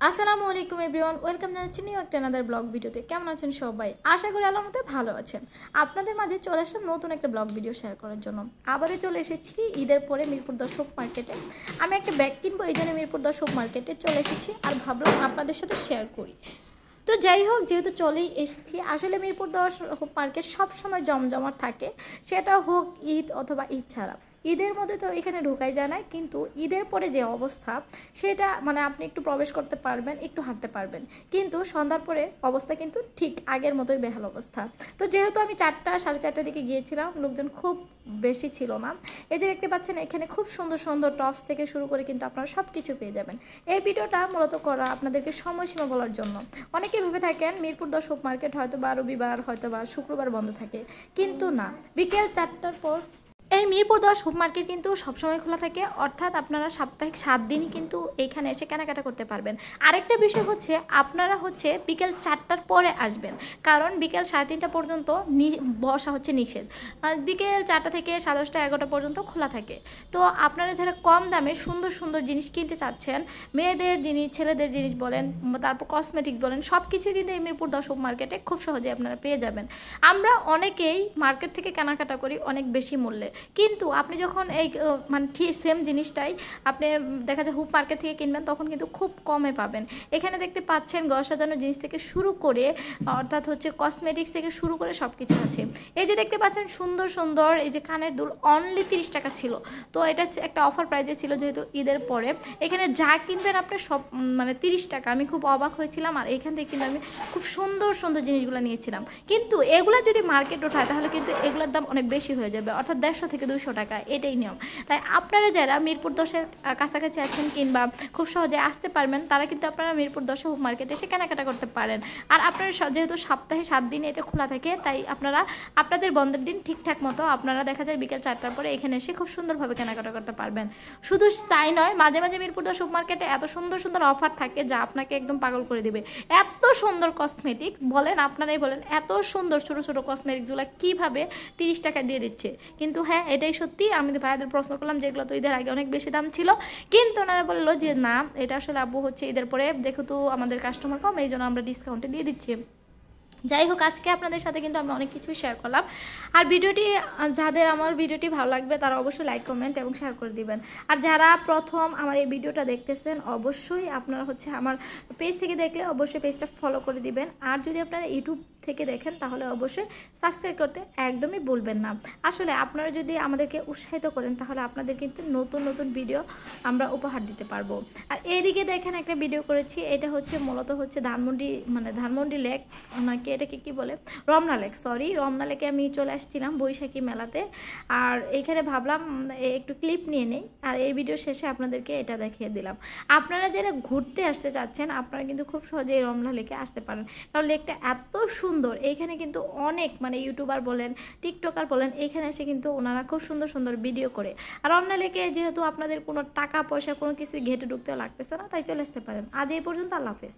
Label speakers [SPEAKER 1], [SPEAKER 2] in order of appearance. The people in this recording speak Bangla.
[SPEAKER 1] আসসালামু আলাইকুম এভরিওয়ান, ওয়েলকাম জানাচ্ছি নিউ একটা আনাদার ব্লগ ভিডিওতে। কেমন আছেন সবাই? আশা করি আল্লাহর মধ্যে ভালো আছেন। আপনাদের মাঝে চলে আসলাম নতুন একটা ব্লগ ভিডিও শেয়ার করার জন্য। আবারও চলে এসেছি ঈদের পরে মিরপুর 10 মার্কেটে। আমি একটা ব্যাগ কিনবো, এই জন্য মিরপুর 10 মার্কেটে চলে এসেছি আর ভাবলাম আপনাদের সাথে শেয়ার করি। তো যাই হোক, যেহেতু চলেই এসেছি, আসলে মিরপুর 10 মার্কেট সবসময় জমজমাট থাকে, সেটা হোক ঈদ অথবা ঈদ ছাড়া। ঈদের মধ্যে তো এখানে ঢোকাই যায় না, কিন্তু ঈদের পরে যে অবস্থা সেটা মানে আপনি একটু প্রবেশ করতে পারবেন, একটু হাঁটতে পারবেন, কিন্তু সন্ধ্যার পরে অবস্থা কিন্তু ঠিক আগের মতোই বেহাল অবস্থা। তো যেহেতু আমি 4টা সাড়ে 4টার দিকে গিয়েছিলাম, লোকজন খুব বেশি ছিল না। এই যে দেখতে পাচ্ছেন, এখানে খুব সুন্দর সুন্দর টপস থেকে শুরু করে কিন্তু আপনারা সব কিছু পেয়ে যাবেন। এই ভিডিওটা মূলত করা আপনাদেরকে সময়সীমা বলার জন্য। অনেকে ভেবে থাকেন মিরপুর 10 মার্কেট হয়তো বা রবিবার হয়তো বা শুক্রবার বন্ধ থাকে, কিন্তু না, বিকেল 4টার পর এই মিরপুর 10 মার্কেট কিন্তু সবসময় খোলা থাকে, অর্থাৎ আপনারা সাপ্তাহিক 7 দিনই কিন্তু এইখানে এসে কেনাকাটা করতে পারবেন। আরেকটা বিষয় হচ্ছে, আপনারা বিকেল 4টার পরে আসবেন, কারণ বিকেল 3:30 পর্যন্ত বসা হচ্ছে নিষেধ। বিকেল 4টা থেকে 10:30 11টা পর্যন্ত খোলা থাকে। তো আপনারা যারা কম দামে সুন্দর সুন্দর জিনিস কিনতে চাচ্ছেন, মেয়েদের জিনিস ছেলেদের জিনিস বলেন, তারপর কসমেটিক্স বলেন, সব কিছুই কিন্তু এই মিরপুর 10 মার্কেটে খুব সহজে আপনারা পেয়ে যাবেন। আমরা অনেকেই মার্কেট থেকে কেনাকাটা করি অনেক বেশি মূল্যে, কিন্তু আপনি যখন এই মানে ঠিক সেম জিনিসটাই আপনি দেখা যায় মার্কেট থেকে কিনবেন, তখন কিন্তু খুব কমে পাবেন। এখানে দেখতে পাচ্ছেন ঘর সাজানোর জিনিস থেকে শুরু করে, অর্থাৎ কসমেটিক্স থেকে শুরু করে সব কিছু আছে। এই যে দেখতে পাচ্ছেন সুন্দর সুন্দর এই যে কানের দুল, অনলি 30 টাকা ছিল। তো এটা একটা অফার প্রাইজে ছিল, যেহেতু ঈদের পরে এখানে যা কিনবেন আপনি সব মানে 30 টাকা। আমি খুব অবাক হয়েছিলাম, আর এখান থেকে কিন্তু আমি খুব সুন্দর সুন্দর জিনিসগুলো নিয়েছিলাম। কিন্তু এগুলা যদি মার্কেট ওঠায় তাহলে কিন্তু এগুলোর দাম অনেক বেশি হয়ে যাবে, অর্থাৎ 150 থেকে 200 টাকা, এটাই নিয়ম। তাই আপনারা যারা মিরপুর 10-এর কাছাকাছি আছেন কিংবা খুব সহজে আসতে পারবেন, তারা কিন্তু আপনারা মিরপুর 10 মার্কেটে এসে কেনাকাটা করতে পারেন। আর আপনারা যেহেতু সপ্তাহে 7 দিন এটা খোলা থাকে, তাই আপনারা আপনাদের বন্ধের দিন ঠিকঠাক মতো আপনারা দেখা যায় বিকেল 4টার পরে এখানে এসে খুব সুন্দরভাবে কেনাকাটা করতে পারবেন। শুধু তাই নয়, মাঝে মাঝে মিরপুর 10 মার্কেটে এত সুন্দর সুন্দর অফার থাকে যা আপনাকে একদম পাগল করে দিবে। এত সুন্দর কসমেটিক্স বলেন, আপনারাই বলেন, এত সুন্দর ছোটো ছোটো কসমেটিক্সগুলো কীভাবে 30 টাকা দিয়ে দিচ্ছে। কিন্তু হ্যাঁ, এটাই সত্যি। আমি তো ভাইয়াদের প্রশ্ন করলাম যেগুলো তো ঈদের আগে অনেক বেশি দাম ছিল, কিন্তু ওনারা বললো যে না, এটা আসলে আব্বু ঈদের পরে যেহেতু আমাদের কাস্টমার কম, এই জন্য আমরা ডিসকাউন্টে দিয়ে দিচ্ছি। যাই হোক, আজকে আপনাদের সাথে কিন্তু আমি অনেক কিছুই শেয়ার করলাম। আর ভিডিওটি যাদের আমার ভিডিওটি ভালো লাগবে তারা অবশ্যই লাইক কমেন্ট এবং শেয়ার করে দিবেন। আর যারা প্রথম আমার এই ভিডিওটা দেখতেছেন, অবশ্যই আপনারা আমার পেজ থেকে দেখলে অবশ্যই পেজটা ফলো করে দিবেন। আর যদি আপনারা ইউটিউব থেকে দেখেন তাহলে অবশ্যই সাবস্ক্রাইব করতে একদমই ভুলবেন না। আসলে আপনারা যদি আমাদেরকে উৎসাহিত করেন তাহলে আপনাদের কিন্তু নতুন নতুন ভিডিও আমরা উপহার দিতে পারবো। আর এইদিকে দেখেন একটা ভিডিও করেছি, এটা মূলত ধানমন্ডি লেক নাকি এটাকে কি বলে, রমনা লেক, সরি, রমনা লেকে আমি চলে আসছিলাম বৈশাখী মেলাতে। আর এইখানে ভাবলাম একটু ক্লিপ নিয়ে নেই, আর এই ভিডিও শেষে আপনাদেরকে এটা দেখিয়ে দিলাম। আপনারা যারা ঘুরতে আসতে চাচ্ছেন, আপনারা কিন্তু খুব সহজে এই রমনা লেকে আসতে পারেন, কারণ লেকটা এত সুন্দর। এইখানে কিন্তু অনেক ইউটিউবার বলেন, টিকটকার বলেন, এখানে এসে কিন্তু ওনারা খুব সুন্দর সুন্দর ভিডিও করে। আর রমনা লেকে যেহেতু আপনাদের কোনো টাকা পয়সা কোনো কিছু ঘেটে ঢুকতেও লাগতেছে না, তাই চলে আসতে পারেন। আজ এই পর্যন্ত, আল্লাহ হাফেজ।